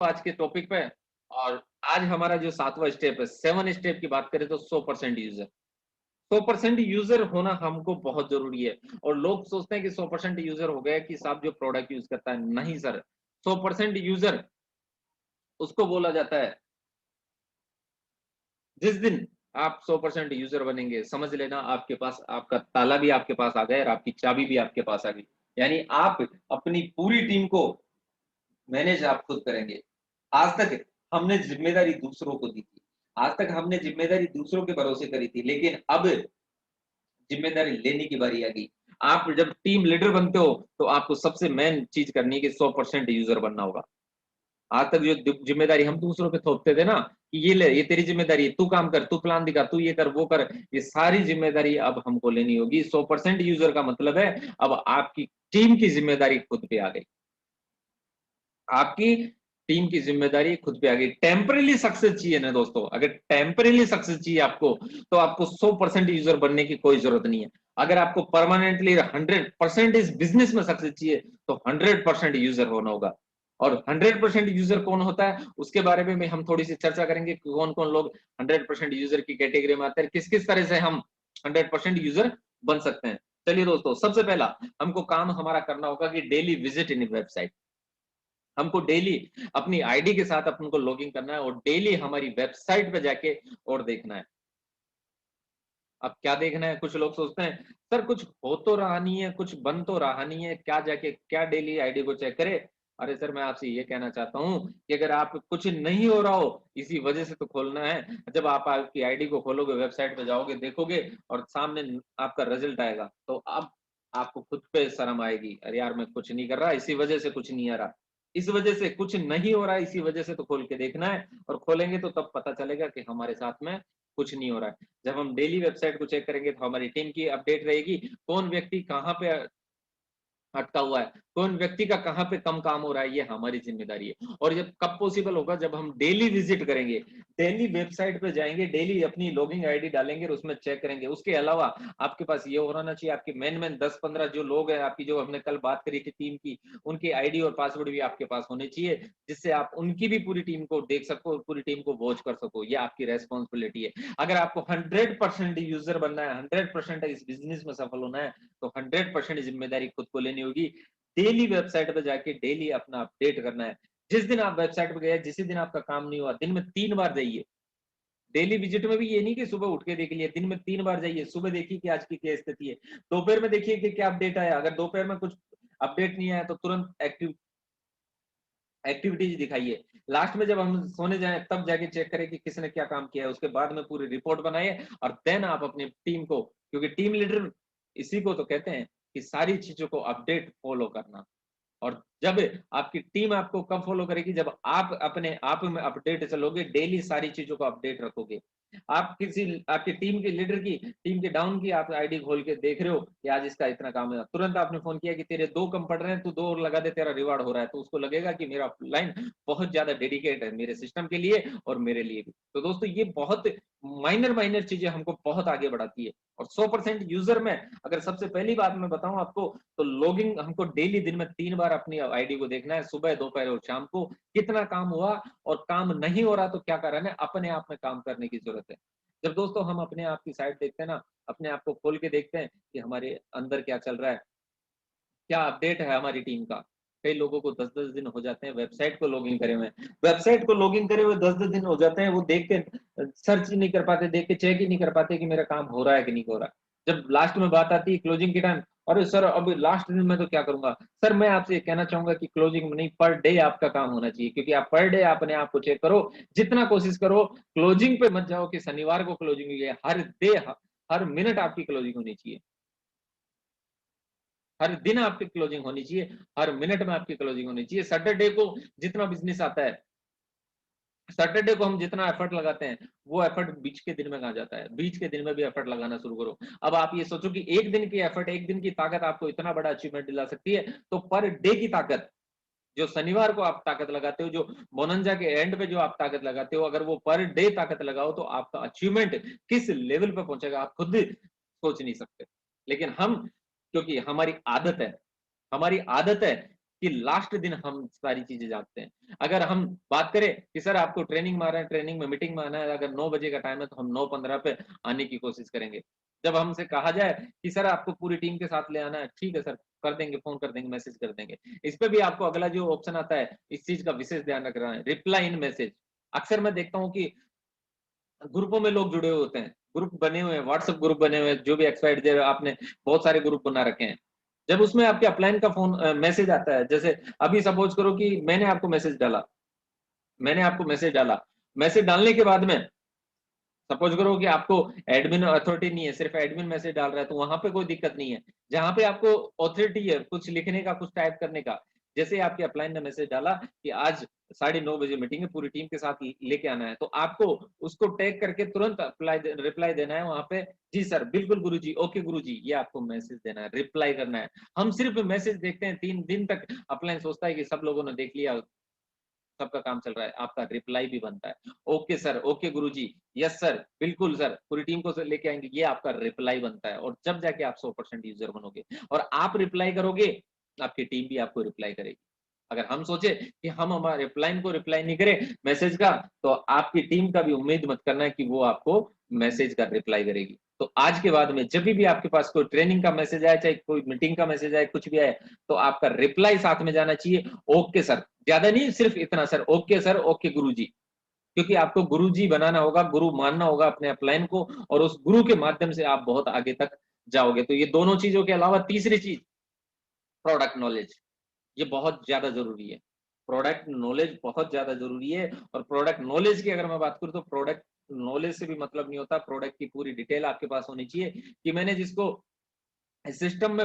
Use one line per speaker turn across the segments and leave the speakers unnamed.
आज के टॉपिक पे। और आज हमारा जो 7वां स्टेप है, 7 स्टेप की बात करें तो 100% यूजर। 100% यूजर होना हमको बहुत जरूरी है। और लोग सोचते हैं कि 100% यूजर हो गया कि साहब जो प्रोडक्ट यूज करता है, नहीं सर। 100% यूजर उसको बोला जाता है जिस दिन आप 100% यूजर बनेंगे, समझ लेना आपके पास आपका ताला भी आपके पास आ गया और आपकी चाबी भी आपके पास आ गई। यानी आप अपनी पूरी टीम को मैनेज आप खुद करेंगे। आज तक हमने जिम्मेदारी दूसरों को दी थी। आज तक हमने जिम्मेदारी दूसरों के भरोसे करी थी, लेकिन अब जिम्मेदारी लेने की बारी आ गई। आप जब टीम लीडर बनते हो तो आपको सबसे मेन चीज करनी है कि 100% यूजर बनना होगा। आज तक जो जिम्मेदारी हम दूसरों पे थोपते थे ना कि ये ले, ये तेरी जिम्मेदारी है, तू काम कर, तू प्लान दिखा, तू ये कर, वो कर, ये सारी जिम्मेदारी अब हमको लेनी होगी। 100% यूजर का मतलब है अब आपकी टीम की जिम्मेदारी खुद पे आ गई। आपकी टीम की जिम्मेदारी खुद पे आ गई। टेम्पररी सक्सेस चाहिए ना दोस्तों, अगर टेम्पररी सक्सेस चाहिए आपको, तो आपको 100% यूजर बनने की कोई जरूरत नहीं है। अगर आपको परमानेंटली 100% इस बिजनेस में सक्सेस चाहिए, तो 100% यूजर होना होगा। और 100% यूजर कौन होता है उसके बारे में हम थोड़ी सी चर्चा करेंगे। कौन कौन लोग 100% यूजर की कैटेगरी में आते हैं, किस किस तरह से हम 100% यूजर बन सकते हैं। चलिए दोस्तों, सबसे पहला हमको काम हमारा करना होगा कि डेली विजिट इन वेबसाइट। हमको डेली अपनी आईडी के साथ अपन को लॉगिन करना है और डेली हमारी वेबसाइट पे जाके और देखना है। अब क्या देखना है, कुछ लोग सोचते हैं सर कुछ हो तो रहा नहीं है, कुछ बन तो रहा नहीं है, क्या जाके क्या डेली आईडी को चेक करे। अरे सर, मैं आपसे ये कहना चाहता हूं कि अगर आप कुछ नहीं हो रहा हो, इसी वजह से तो खोलना है। जब आप आपकी आईडी को खोलोगे, वेबसाइट पे जाओगे, देखोगे और सामने आपका रिजल्ट आएगा, तो अब आपको खुद पे शर्म आएगी। अरे यार, मैं कुछ नहीं कर रहा, इसी वजह से कुछ नहीं आ रहा, इस वजह से कुछ नहीं हो रहा है, इसी वजह से तो खोल के देखना है। और खोलेंगे तो तब पता चलेगा कि हमारे साथ में कुछ नहीं हो रहा है। जब हम डेली वेबसाइट को चेक करेंगे तो हमारी टीम की अपडेट रहेगी, कौन व्यक्ति कहाँ पे अटका हुआ है, कौन व्यक्ति का कहाँ पे कम काम हो रहा है, ये हमारी जिम्मेदारी है। और जब कब पॉसिबल होगा, जब हम डेली विजिट करेंगे, डेली वेबसाइट पे जाएंगे, डेली अपनी लॉगिंग आईडी डालेंगे और उसमें चेक करेंगे। उसके अलावा आपके पास ये हो रहना चाहिए, आपके मेन 10-15 जो लोग हैं आपकी, जो हमने कल बात करी थी टीम की, उनकी आईडी और पासवर्ड भी आपके पास होने चाहिए, जिससे आप उनकी भी पूरी टीम को देख सको और पूरी टीम को वॉच कर सको। ये आपकी रेस्पॉन्सिबिलिटी है। अगर आपको 100% यूजर बनना है, 100% इस बिजनेस में सफल होना है, तो 100% जिम्मेदारी खुद को लेनी होगी। डेली वेबसाइट पे जाके डेली अपना अपडेट करना है। जिस दिन आप वेबसाइट पे गए, जिस दिन आपका काम नहीं हुआ, दिन में 3 बार जाइए। डेली विजिट में भी ये नहीं कि सुबह उठ के देख लिया, दिन में 3 बार जाइए। सुबह देखिए कि आज की क्या स्थिति है, दोपहर में देखिए कि क्या अपडेट आया। अगर दोपहर में कुछ अपडेट नहीं आया तो तुरंत एक्टिविटीज दिखाइए। लास्ट में जब हम सोने जाएं तब जाके चेक करें कि किसने क्या काम किया है, उसके बाद में पूरी रिपोर्ट बनाइए। और देन आप अपनी टीम को, क्योंकि टीम लीडर इसी को तो कहते हैं कि सारी चीजों को अपडेट फॉलो करना। और जब आपकी टीम आपको कब फॉलो करेगी, जब आप अपने आप में अपडेट चलोगे, डेली सारी चीजों को अपडेट रखोगे। आप किसी आपकी टीम के लीडर की, टीम के डाउन की आप आईडी खोल के देख रहे हो कि आज इसका इतना काम है, तुरंत आपने फोन किया कि तेरे 2 कम पड़ रहे हैं, तू 2 और लगा दे, तेरा रिवार्ड हो रहा है। तो उसको लगेगा कि मेरा लाइन बहुत ज्यादा डेडिकेट है मेरे सिस्टम के लिए और मेरे लिए भी। तो दोस्तों, ये बहुत माइनर माइनर चीजें हमको बहुत आगे बढ़ाती है। और 100% यूजर में अगर सबसे पहली बात मैं बताऊं आपको, तो लॉगिंग हमको डेली दिन में 3 बार अपनी आईडी को देखना है, सुबह, दोपहर और शाम को। कितना काम हुआ और काम नहीं हो रहा तो क्या कारण है, अपने आप में काम करने की जरूरत है। जब दोस्तों हम अपने आप की साइट देखते हैं ना, अपने आप को खोल के देखते हैं कि हमारे अंदर क्या चल रहा है, क्या अपडेट है हमारी टीम का। कई लोगों को 10-10 दिन हो जाते हैं वेबसाइट को लॉगिन करे हुए, वेबसाइट को लॉगिन करे हुए 10-10 दिन हो जाते हैं। वो देख के सर्च ही नहीं कर पाते, देख के चेक ही नहीं कर पाते कि मेरा काम हो रहा है कि नहीं हो रहा है। जब लास्ट में बात आती है क्लोजिंग के टाइम, अरे सर अब लास्ट दिन में तो क्या करूंगा। सर, मैं आपसे कहना चाहूंगा कि क्लोजिंग में नहीं, पर डे आपका काम होना चाहिए। क्योंकि आप पर डे अपने आप को चेक करो, जितना कोशिश करो क्लोजिंग पे मत जाओ कि शनिवार को क्लोजिंग हुई है। हर डे, हर मिनट आपकी क्लोजिंग होनी चाहिए। हर दिन आपकी क्लोजिंग होनी चाहिए, हर मिनट में आपकी क्लोजिंग होनी चाहिए। सैटरडे को जितना बिजनेस आता है, सैटरडे को हम जितना एफर्ट लगाते हैं, वो एफर्ट बीच के दिन में कहाँ जाता है। बीच के दिन में भी एफर्ट लगाना शुरू करो। अब आप ये सोचो कि एक दिन की एफर्ट, एक दिन की ताकत आपको इतना बड़ा अचीवमेंट दिला सकती है, तो पर डे की ताकत, जो शनिवार को आप ताकत लगाते हो, जो बोनंजा के एंड पे जो आप ताकत लगाते हो, अगर वो पर डे ताकत लगाओ तो आपका अचीवमेंट किस लेवल पे पहुंचेगा आप खुद सोच नहीं सकते। लेकिन हम, क्योंकि हमारी आदत है कि लास्ट दिन हम सारी चीजें जानते हैं। अगर हम बात करें कि सर आपको ट्रेनिंग मार रहे हैं, ट्रेनिंग में मीटिंग में आना है, अगर 9 बजे का टाइम है तो हम 9:15 पे आने की कोशिश करेंगे। जब हमसे कहा जाए कि सर आपको पूरी टीम के साथ ले आना है, ठीक है सर, कर देंगे, फ़ोन कर देंगे, मैसेज कर देंगे। इस पे भी आपको अगला जो ऑप्शन आता है, इस चीज़ का विशेष ध्यान रखना है, रिप्लाई इन मैसेज। अक्सर मैं देखता हूँ कि ग्रुपों में लोग जुड़े हुए होते हैं, ग्रुप बने हुए हैं, व्हाट्सएप ग्रुप बने हुए हैं, जो भी एक्स वाई जेड आपने बहुत सारे ग्रुप बना रखे हैं। जब उसमें आपके अपलाइन का मैसेज आता है, जैसे अभी सपोज़ करो कि मैंने आपको मैसेज डाला, मैसेज डालने के बाद में सपोज करो कि आपको एडमिन अथॉरिटी नहीं है, सिर्फ एडमिन मैसेज डाल रहा है, तो वहां पे कोई दिक्कत नहीं है। जहां पे आपको अथॉरिटी है कुछ लिखने का, कुछ टाइप करने का, जैसे आपके अपलाइन ने मैसेज डाला कि आज 9:30 बजे मीटिंग है, पूरी टीम के साथ लेके आना है, तो आपको उसको टैग करके तुरंत रिप्लाई देना है वहां पे। जी सर, बिल्कुल गुरुजी, ओके गुरुजी, ये आपको मैसेज देना है, रिप्लाई करना है। हम सिर्फ मैसेज देखते हैं, 3 दिन तक अपलाइन सोचता है कि सब लोगों ने देख लिया, सबका काम चल रहा है, आपका रिप्लाई भी बनता है। ओके सर, ओके गुरुजी, यस सर, बिल्कुल सर, पूरी टीम को लेके आएंगे, ये आपका रिप्लाई बनता है। और जब जाके आप 100% यूजर बनोगे और आप रिप्लाई करोगे, आपकी टीम भी आपको रिप्लाई करेगी। अगर हम सोचे कि हम हमारे रिप्लाई को रिप्लाई नहीं करें मैसेज का, तो आपकी टीम का भी उम्मीद मत करना है कि वो आपको मैसेज का रिप्लाई करेगी। तो आज के बाद में जब भी आपके पास कोई ट्रेनिंग का मैसेज आए, चाहे कोई मीटिंग का मैसेज आए, कुछ भी आए, तो आपका रिप्लाई साथ में जाना चाहिए, ओके सर। ज्यादा नहीं, सिर्फ इतना सर, ओके सर, ओके गुरुजी। क्योंकि आपको गुरुजी बनाना होगा, गुरु मानना होगा अपने अपलाइन को, और उस गुरु के माध्यम से आप बहुत आगे तक जाओगे। तो ये दोनों चीजों के अलावा तीसरी चीज, प्रोडक्ट नॉलेज, ये बहुत ज्यादा जरूरी है। प्रोडक्ट नॉलेज बहुत ज्यादा जरूरी है। और प्रोडक्ट नॉलेज की अगर मैं बात करूं, तो प्रोडक्ट नॉलेज से भी मतलब नहीं होता, प्रोडक्ट की पूरी डिटेल आपके पास होनी चाहिए कि मैंने जिसको सिस्टम में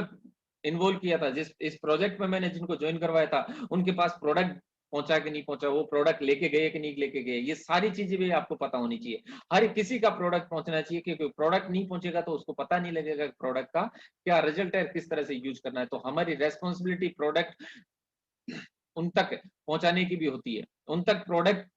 इन्वॉल्व किया था, जिस इस प्रोजेक्ट में मैंने जिनको ज्वाइन करवाया था, उनके पास प्रोडक्ट पहुंचा कि नहीं पहुंचा, वो प्रोडक्ट लेके गए कि नहीं लेके गए, ये सारी चीजें भी आपको पता होनी चाहिए। हर किसी का प्रोडक्ट पहुंचना चाहिए, क्योंकि प्रोडक्ट नहीं पहुंचेगा तो उसको पता नहीं लगेगा प्रोडक्ट का क्या रिजल्ट है, किस तरह से यूज करना है। तो हमारी रेस्पॉन्सिबिलिटी प्रोडक्ट उन तक पहुंचाने की भी होती है। उन तक प्रोडक्ट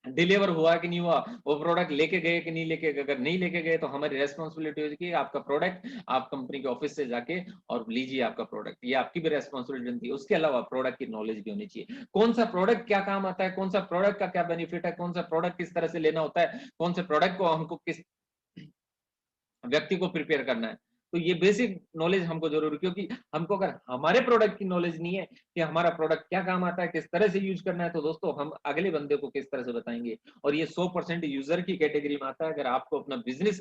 डिलीवर हुआ कि नहीं हुआ, वो प्रोडक्ट लेके गए कि नहीं लेके गए, अगर नहीं लेके गए तो हमारी रेस्पॉन्सिबिलिटी होगी कि आपका प्रोडक्ट आप कंपनी के ऑफिस से जाके और लीजिए आपका प्रोडक्ट, ये आपकी भी रेस्पॉन्सिबिलिटी बनती है। उसके अलावा प्रोडक्ट की नॉलेज भी होनी चाहिए, कौन सा प्रोडक्ट क्या काम आता है, कौन सा प्रोडक्ट का क्या बेनिफिट है, कौन सा प्रोडक्ट किस तरह से लेना होता है, कौन से प्रोडक्ट को हमको किस व्यक्ति को प्रिपेयर करना है। तो ये बेसिक नॉलेज हमको जरूरी, क्योंकि हमको अगर हमारे प्रोडक्ट की नॉलेज नहीं है कि हमारा प्रोडक्ट क्या काम आता है, किस तरह से यूज करना है, तो दोस्तों हम अगले बंदे को किस तरह से बताएंगे। और ये 100% यूजर की कैटेगरी में आता है। अगर आपको अपना बिजनेस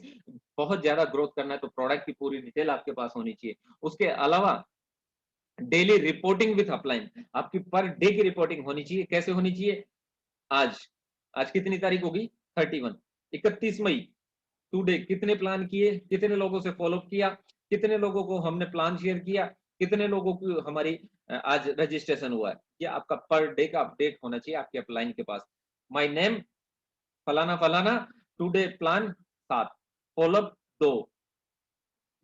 बहुत ज्यादा ग्रोथ करना है, तो प्रोडक्ट की पूरी डिटेल आपके पास होनी चाहिए। उसके अलावा डेली रिपोर्टिंग विथ अपलाइन, आपकी पर डे की रिपोर्टिंग होनी चाहिए। कैसे होनी चाहिए? आज आज कितनी तारीख होगी? 31, 31 मई। टुडे कितने प्लान किए, कितने लोगों से फॉलोअप किया, कितने लोगों को हमने प्लान शेयर किया, कितने लोगों की हमारी आज रजिस्ट्रेशन हुआ है, ये आपका पर डे का अपडेट होना चाहिए आपके अपलाइन के पास। माय नेम फलाना फलाना, today plan 7, follow up 2,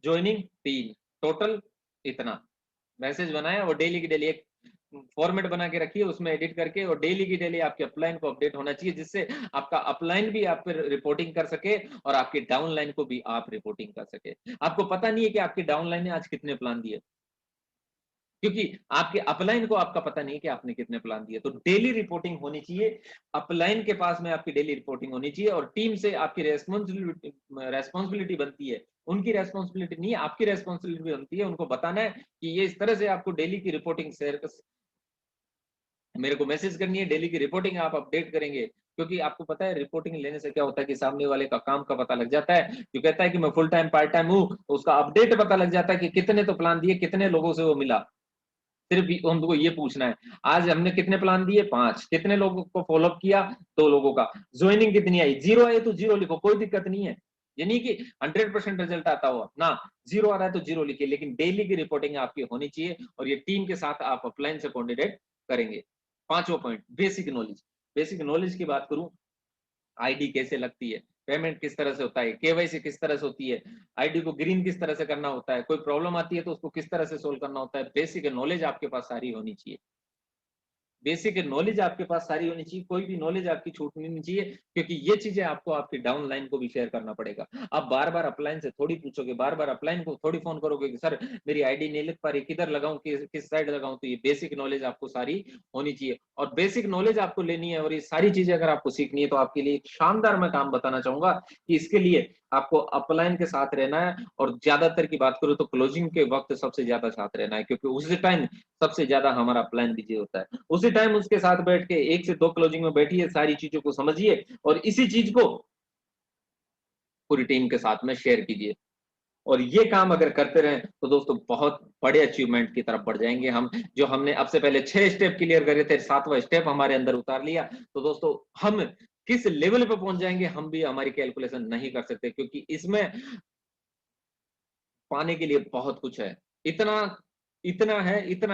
joining 3, total इतना। मैसेज बनाया और डेली की डेली एक फॉर्मेट बना के रखिए, उसमें एडिट करके, और डेली की डेली आपके अपलाइन को अपडेट होना चाहिए, जिससे आपका अपलाइन भी आप पर रिपोर्टिंग कर सके और आपकी डाउनलाइन को भी आप रिपोर्टिंग कर सके। आपको पता नहीं है कि आपकी डाउनलाइन ने आज कितने प्लान दिए, क्योंकि आपके अपलाइन को आपका पता नहीं है कि आपने कितने प्लान दिए। तो डेली रिपोर्टिंग होनी चाहिए, अपलाइन के पास में आपकी डेली रिपोर्टिंग होनी चाहिए, और टीम से आपकी रेस्पॉन्सिबिलिटी बनती है, उनकी रेस्पॉन्सिबिलिटी नहीं, आपकी रेस्पॉन्सिबिलिटी बनती है उनको बताना है कि ये इस तरह से आपको डेली की रिपोर्टिंग शेयर, मेरे को मैसेज करनी है, डेली की रिपोर्टिंग आप अपडेट करेंगे। क्योंकि आपको पता है रिपोर्टिंग लेने से क्या होता है कि सामने वाले का काम का पता लग जाता है, जो कहता है कि मैं फुल टाइम पार्ट टाइम हूँ, तो उसका अपडेट पता लग जाता है कि कितने तो प्लान दिए, कितने लोगों से वो मिला। सिर्फ हमको ये पूछना है, आज हमने कितने प्लान दिए? 5। कितने लोगों को फॉलोअप किया? 2 लोगों का। ज्वाइनिंग कितनी आई? 0 आई तो 0 लिखो, कोई दिक्कत नहीं है। ये नहीं कि 100% रिजल्ट आता हुआ ना, 0 आ रहा है तो 0 लिखिए, लेकिन डेली की रिपोर्टिंग आपकी होनी चाहिए, और ये टीम के साथ आप अपलाइन से कोऑर्डिनेट करेंगे। पांचवा point, basic knowledge. Basic knowledge की बात करूं, आईडी कैसे लगती है, पेमेंट किस तरह से होता है, केवाईसी किस तरह से होती है, आईडी को ग्रीन किस तरह से करना होता है, कोई प्रॉब्लम आती है तो उसको किस तरह से सोल्व करना होता है, बेसिक नॉलेज आपके पास सारी होनी चाहिए। बेसिक नॉलेज आपके पास सारी होनी चाहिए, कोई भी नॉलेज आपकी छूटनी नहीं चाहिए, क्योंकि ये चीजें आपको आपकी डाउन लाइन को भी शेयर करना पड़ेगा। आप बार बार अपलाइन से थोड़ी पूछोगे, बार बार अपलाइन को थोड़ी फोन करोगे कि सर मेरी आईडी नहीं लिख पा रही, किधर लगाऊं, किस साइड लगाऊं। तो ये बेसिक नॉलेज आपको सारी होनी चाहिए, और बेसिक नॉलेज आपको लेनी है, और ये सारी चीजें अगर आपको सीखनी है तो आपके लिए एक शानदार मैं काम बताना चाहूंगा कि इसके लिए आपको अपलाइन के साथ रहना है, और ज्यादातर की बात करूं तो क्लोजिंग के वक्त सबसे ज्यादा साथ रहना है, क्योंकि उसी टाइम सबसे ज्यादा हमारा अपलाइन बिजी होता है। उसी टाइम उसके साथ बैठ के 1 से 2 क्लोजिंग में बैठिए, सारी चीजों को समझिए, और इसी चीज को पूरी टीम के साथ में शेयर कीजिए। और ये काम अगर करते रहें तो दोस्तों बहुत बड़े अचीवमेंट की तरफ बढ़ जाएंगे हम। जो हमने अब से पहले 6 स्टेप क्लियर करे थे, 7वां स्टेप हमारे अंदर उतार लिया, तो दोस्तों हम किस लेवल पे पहुंच जाएंगे हम भी हमारी कैलकुलेशन नहीं कर सकते, क्योंकि इसमें पाने के लिए बहुत कुछ है। इतना इतना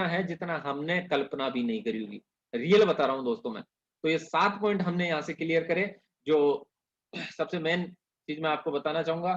है जितना हमने कल्पना भी नहीं करी होगी। रियल बता रहा हूं दोस्तों मैं। तो ये 7 पॉइंट हमने यहाँ से क्लियर करे। जो सबसे मेन चीज मैं आपको बताना चाहूंगा